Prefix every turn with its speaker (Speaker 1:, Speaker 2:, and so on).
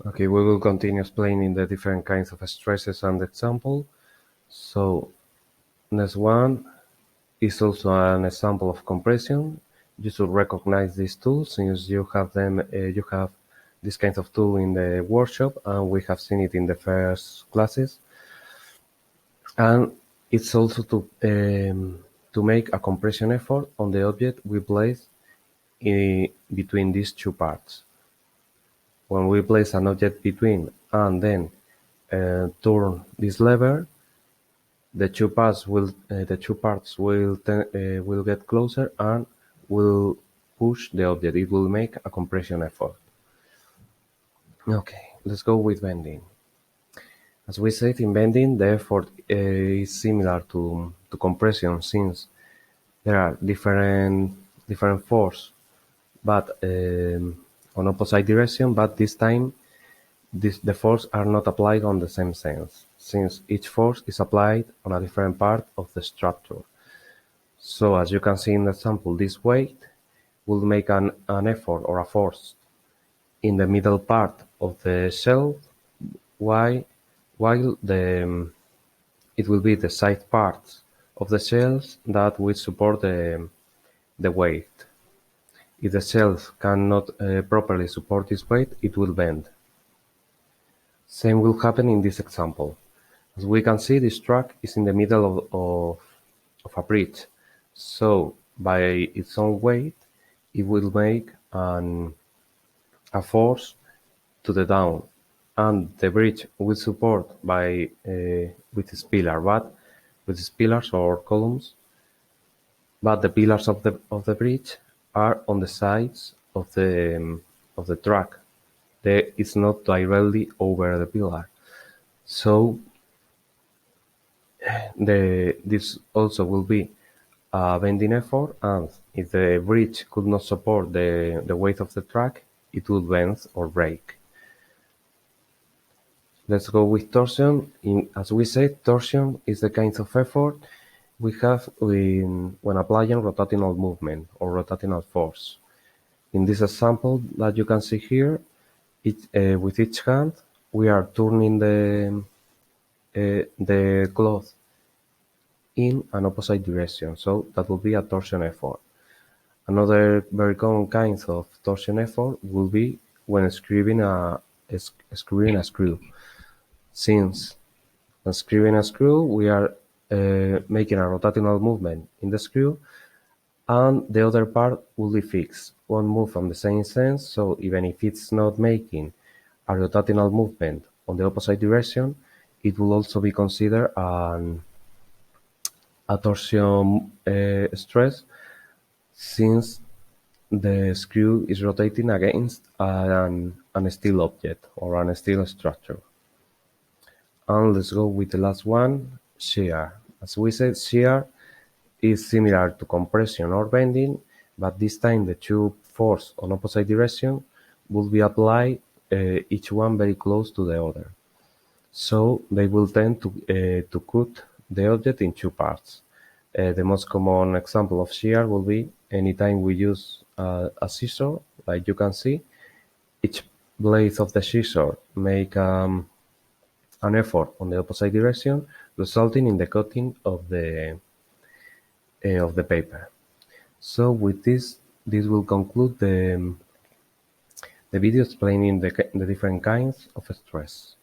Speaker 1: Okay, we will continue explaining the different kinds of stresses and example. So, next one is also an example of compression. You should recognize these tools since you have them. You have this kind of tool in the workshop, and we have seen it in the first classes. And it's also to make a compression effort on the object we place between these two parts. When we place an object between and then turn this lever, the two parts will get closer and will push the object. It will make a compression effort. Okay, let's go with bending. As we said, in bending, the effort is similar to compression since there are different force, but on opposite direction. But this time, the force are not applied on the same sense, since each force is applied on a different part of the structure. So as you can see in the example, this weight will make an effort or a force in the middle part of the shell, while it will be the side parts of the shells that will support the weight. If the shells cannot properly support this weight, it will bend. Same will happen in this example. As we can see, this track is in the middle of a bridge, so by its own weight, it will make a force to the down, and the bridge will support with its pillar, but with its pillars or columns, but the pillars of the bridge are on the sides of the track. It's not directly over the pillar, so this also will be a bending effort, and if the bridge could not support the weight of the track, it would bend or break. Let's go with torsion. As we said, torsion is the kind of effort we have when applying rotational movement or rotational force. In this example that you can see here, with each hand, we are turning the cloth in an opposite direction, so that will be a torsion effort. Another very common kind of torsion effort will be when screwing a screw. Since when screwing a screw, we are making a rotational movement in the screw, and the other part will be fixed, won't move on the same sense, so even if it's not making a rotational movement on the opposite direction, it will also be considered a torsion stress, since the screw is rotating against a steel object or a steel structure. And let's go with the last one, shear. As we said, shear is similar to compression or bending, but this time the two forces on opposite direction will be applied, each one very close to the other. So they will tend to cut the object in two parts. The most common example of shear will be anytime we use a scissor, like you can see, each blade of the scissor make an effort on the opposite direction, resulting in the cutting of the paper. So with this will conclude the video explaining the different kinds of stress.